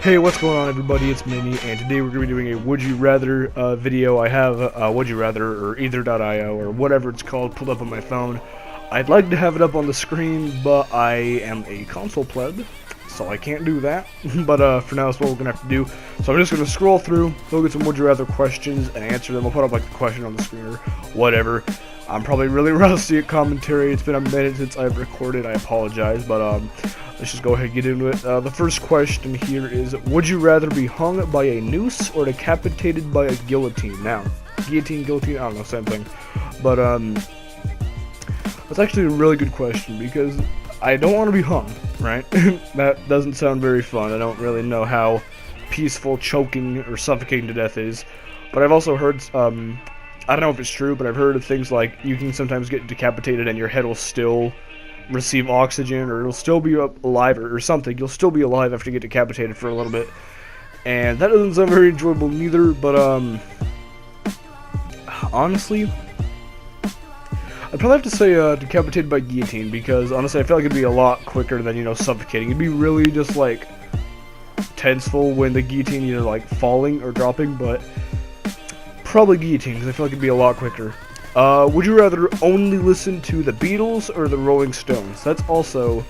Hey, what's going on, everybody? It's Minnie, and today we're going to be doing a Would You Rather video. I have Would You Rather, or Either.io, or whatever it's called, pulled up on my phone. I'd like to have it up on the screen, but I am a console pleb, so I can't do that. But for now, that's what we're going to have to do. So I'm just going to scroll through, look at some Would You Rather questions, and answer them. I'll put up like the question on the screen or whatever. I'm probably really rusty at commentary. It's been a minute since I've recorded. I apologize, but let's just go ahead and get into it. The first question here is, would you rather be hung by a noose or decapitated by a guillotine? Now, guillotine, I don't know, same thing. But that's actually a really good question, because I don't want to be hung, right? That doesn't sound very fun. I don't really know how peaceful choking or suffocating to death is. But I've also heard, I don't know if it's true, but I've heard of things like you can sometimes get decapitated and your head will still receive oxygen, or it'll still be alive, or something. You'll still be alive after you get decapitated for a little bit, and that doesn't sound very enjoyable neither. But honestly, I'd probably have to say decapitated by guillotine, because honestly I feel like it'd be a lot quicker than, you know, suffocating. It'd be really just like tenseful when the guillotine either like falling or dropping, but probably guillotine, because I feel like it'd be a lot quicker. Would you rather only listen to the Beatles or the Rolling Stones? That's also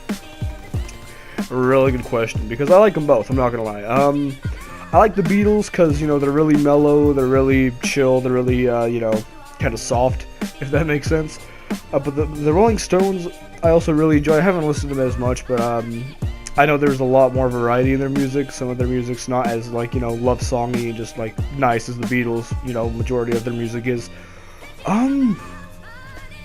a really good question, because I like them both, I'm not gonna lie. I like the Beatles because, you know, they're really mellow, they're really chill, they're really, you know, kind of soft, if that makes sense. But the Rolling Stones, I also really enjoy. I haven't listened to them as much, but I know there's a lot more variety in their music. Some of their music's not as, like, you know, love songy and just, like, nice as the Beatles, you know, majority of their music is.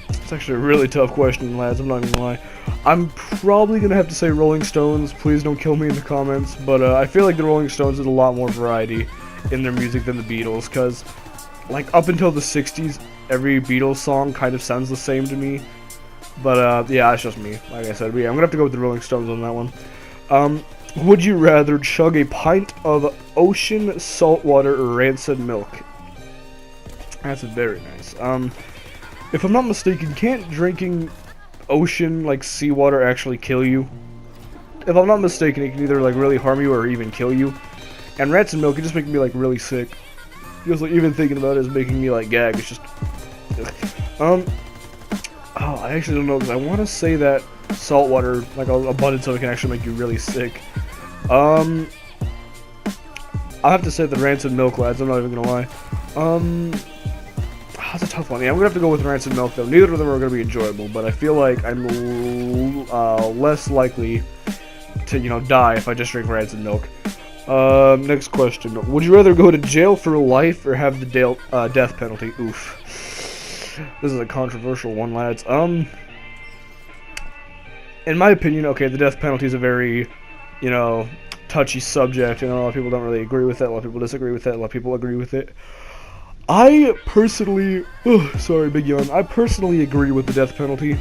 It's actually a really tough question, lads, I'm not gonna lie. I'm probably gonna have to say Rolling Stones. Please don't kill me in the comments, but I feel like the Rolling Stones has a lot more variety in their music than the Beatles, because, like, up until the 60s, every Beatles song kind of sounds the same to me. But, yeah, it's just me, like I said. But yeah, I'm gonna have to go with the Rolling Stones on that one. Would you rather chug a pint of ocean saltwater or rancid milk? That's very nice. If I'm not mistaken, can't drinking ocean, like, seawater actually kill you? If I'm not mistaken, it can either, like, really harm you or even kill you. And rancid milk, it just makes me, like, really sick. Just, like, even thinking about it is making me, like, gag. It's just... oh, I actually don't know, because I want to say that saltwater, like, abundance of it, can actually make you really sick. I'll have to say the rancid milk, lads, I'm not even gonna lie. That's a tough one. Yeah, I'm gonna have to go with rancid milk, though. Neither of them are gonna be enjoyable, but I feel like I'm less likely to, you know, die if I just drink rancid milk. Next question. Would you rather go to jail for life or have the death penalty? Oof. This is a controversial one, lads. In my opinion, okay, the death penalty is a very, you know, touchy subject, and a lot of people don't really agree with it, a lot of people disagree with it, a lot of people agree with it. I personally, sorry, big yawn. I personally agree with the death penalty,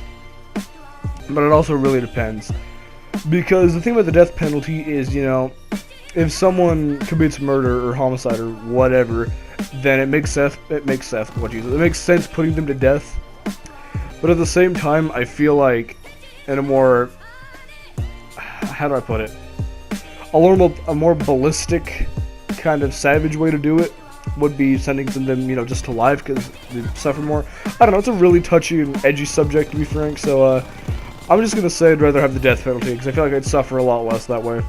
but it also really depends. Because the thing about the death penalty is, you know, if someone commits murder or homicide or whatever, then it makes sense putting them to death. But at the same time, I feel like in a more, how do I put it? A more ballistic, kind of savage way to do it would be sending them, you know, just to life, because they suffer more. I don't know, it's a really touchy and edgy subject, to be frank, so I'm just gonna say I'd rather have the death penalty, because I feel like I'd suffer a lot less that way.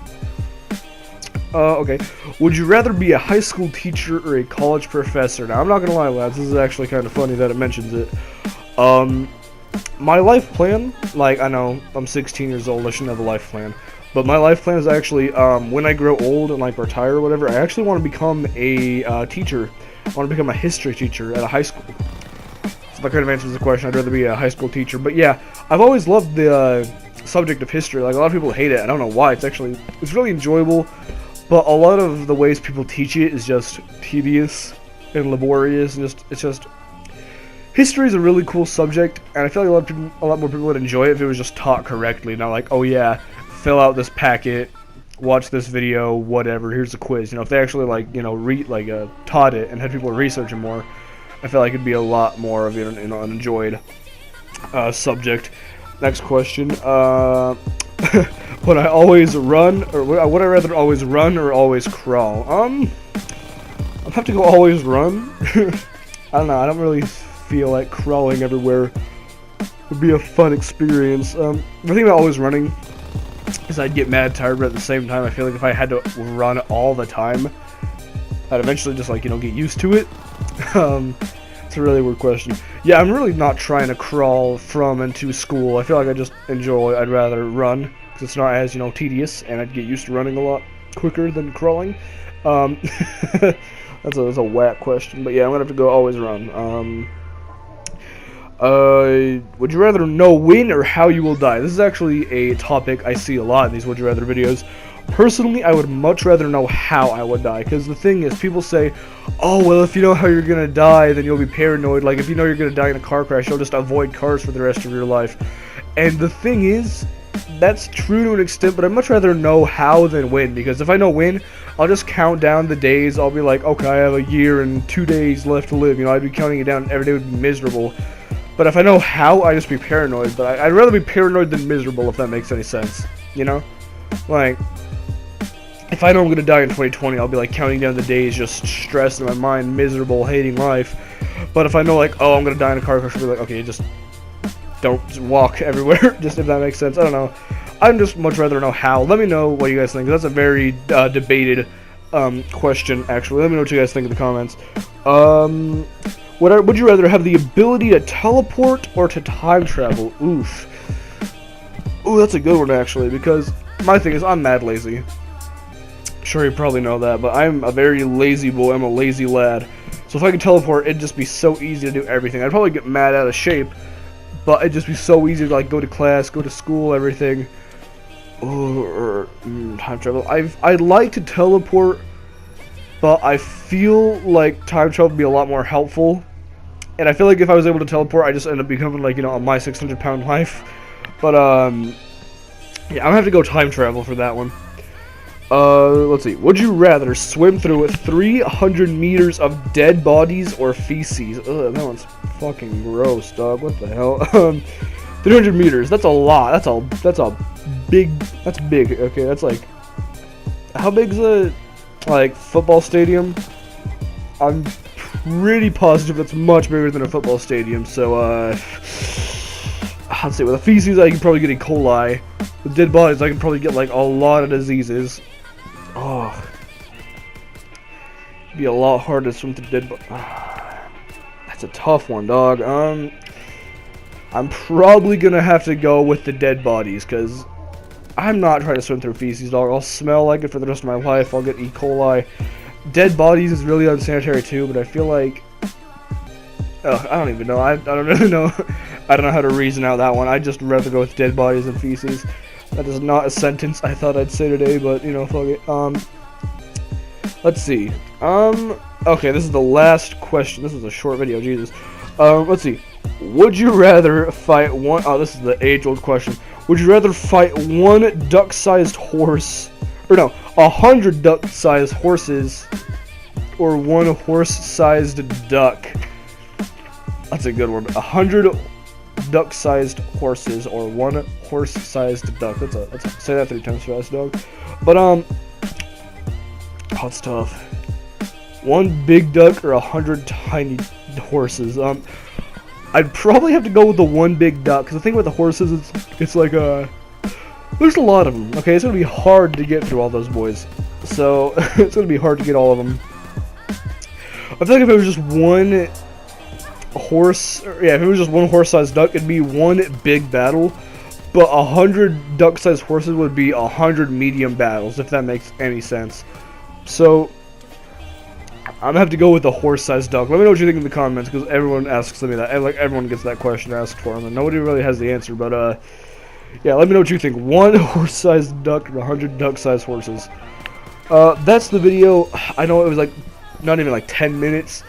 Okay. Would you rather be a high school teacher or a college professor? Now, I'm not gonna lie, lads, this is actually kind of funny that it mentions it. My life plan, like, I know, I'm 16 years old, I shouldn't have a life plan. But my life plan is actually, when I grow old and, like, retire or whatever, I actually want to become a teacher. I want to become a history teacher at a high school. So that kind of answers the question. I'd rather be a high school teacher. But yeah, I've always loved the subject of history. Like, a lot of people hate it. I don't know why. It's really enjoyable. But a lot of the ways people teach it is just tedious and laborious. And it's just... History is a really cool subject. And I feel like a lot more people would enjoy it if it was just taught correctly. Not like, oh yeah, fill out this packet, watch this video, whatever, here's a quiz. You know, if they actually, like, you know, taught it and had people researching more, I feel like it'd be a lot more of, you know, an enjoyed subject. Next question. Would I always run, or would I rather always run or always crawl? I'd have to go always run. I don't know, I don't really feel like crawling everywhere would be a fun experience. The thing about always running is I'd get mad tired, but at the same time I feel like if I had to run all the time, I'd eventually just, like, you know, get used to it. It's a really weird question. Yeah, I'm really not trying to crawl from and to school. I feel like I just enjoy, I'd rather run, because it's not as, you know, tedious, and I'd get used to running a lot quicker than crawling. That's a whack question, but yeah, I'm gonna have to go always run. Would you rather know when or how you will die? This is actually a topic I see a lot in these would you rather videos. Personally, I would much rather know how I would die, because the thing is, people say, oh, well, if you know how you're gonna die, then you'll be paranoid. Like, if you know you're gonna die in a car crash, you'll just avoid cars for the rest of your life. And the thing is, that's true to an extent, but I'd much rather know how than when, because if I know when, I'll just count down the days. I'll be like, okay, I have a year and 2 days left to live. You know, I'd be counting it down, every day would be miserable. But if I know how, I'd just be paranoid. But I'd rather be paranoid than miserable, if that makes any sense. You know? Like, if I know I'm gonna die in 2020, I'll be like counting down the days, just stressed in my mind, miserable, hating life. But if I know, like, oh, I'm gonna die in a car crash, I'll be like, okay, just walk everywhere, just if that makes sense. I don't know. I'd just much rather know how. Let me know what you guys think. That's a very debated question, actually. Let me know what you guys think in the comments. Would you rather have the ability to teleport or to time travel? Oof. Ooh, that's a good one, actually, because my thing is I'm mad lazy. Sure, you probably know that, but I'm a very lazy boy. I'm a lazy lad. So if I could teleport, it'd just be so easy to do everything. I'd probably get mad out of shape, but it'd just be so easy to, like, go to class, go to school, everything. Or time travel. I'd like to teleport, but I feel like time travel would be a lot more helpful. And I feel like if I was able to teleport, I just end up becoming, like, you know, a my 600-pound life. But yeah, I'm gonna have to go time travel for that one. Let's see. Would you rather swim through 300 meters of dead bodies or feces? Ugh, that one's fucking gross, dog. What the hell? 300 meters. That's a lot. That's big. Okay, that's like, how big's a, like, football stadium? I'm pretty positive that's much bigger than a football stadium. So, let's see. With the feces, I can probably get E. coli. With dead bodies, I can probably get, like, a lot of diseases. Oh, it'd be a lot harder to swim through dead bodies. That's a tough one, dog. I'm probably gonna have to go with the dead bodies, because I'm not trying to swim through feces, dog. I'll smell like it for the rest of my life. I'll get E. coli. Dead bodies is really unsanitary too, but I feel like, I don't even know. I don't really know. I don't know how to reason out that one. I'd just rather go with dead bodies than feces. That is not a sentence I thought I'd say today, but, you know, fuck it. Let's see. Okay, this is the last question. This is a short video, Jesus. Let's see. Would you rather fight one... Oh, this is the age-old question. Would you rather fight one duck-sized horse... Or no, 100 duck-sized horses... or one horse-sized duck? That's a good one. 100 duck-sized horses or one horse-sized duck. Say that 3 times fast, dog. But oh, it's tough. One big duck or 100 tiny horses. I'd probably have to go with the one big duck, because the thing with the horses, it's like there's a lot of them. Okay, it's gonna be hard to get through all those boys. So it's gonna be hard to get all of them. I feel like if it was just one horse, if it was just one horse-sized duck, it'd be one big battle. But 100 duck-sized horses would be 100 medium battles, if that makes any sense. So I'm gonna have to go with the horse-sized duck. Let me know what you think in the comments, because everyone asks me that. And, like, everyone gets that question asked for them, and nobody really has the answer. But yeah, let me know what you think. One horse-sized duck and 100 duck-sized horses. That's the video. I know it was like not even like 10 minutes.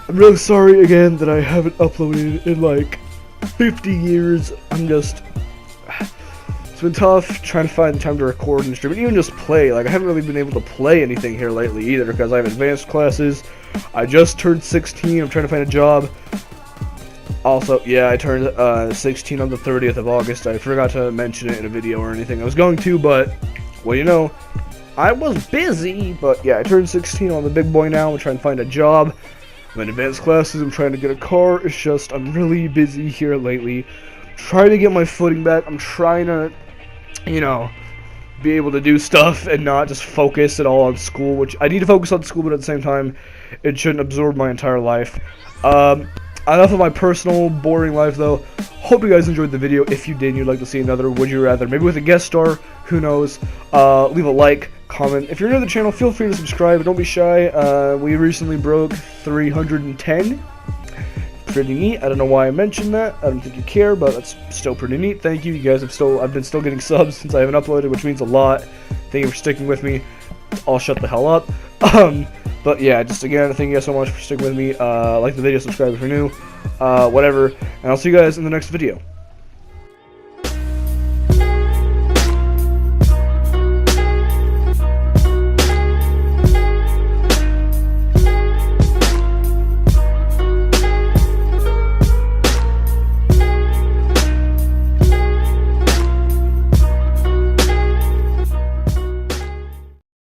I'm really sorry again that I haven't uploaded in like 50 years. It's been tough trying to find time to record and stream, and even just play. Like, I haven't really been able to play anything here lately either, because I have advanced classes. I just turned 16. I'm trying to find a job. Also, yeah, I turned 16 on the 30th of August. I forgot to mention it in a video or anything. I was going to, but, well, you know, I was busy. But, yeah, I turned 16 on the big boy now. I'm trying to find a job. I'm in advanced classes. I'm trying to get a car. It's just, I'm really busy here lately. Trying to get my footing back. I'm trying to, you know, be able to do stuff and not just focus at all on school, which I need to focus on school, but at the same time, it shouldn't absorb my entire life. Enough of my personal, boring life, though. Hope you guys enjoyed the video. If you did and you'd like to see another Would You Rather, maybe with a guest star, who knows. Leave a like, comment. If you're new to the channel, feel free to subscribe. Don't be shy. We recently broke 310. Pretty neat. I don't know why I mentioned that. I don't think you care, but that's still pretty neat. Thank you. You guys I've been still getting subs since I haven't uploaded, which means a lot. Thank you for sticking with me. I'll shut the hell up. But yeah, just again, thank you guys so much for sticking with me. Like the video, subscribe if you're new, whatever, and I'll see you guys in the next video.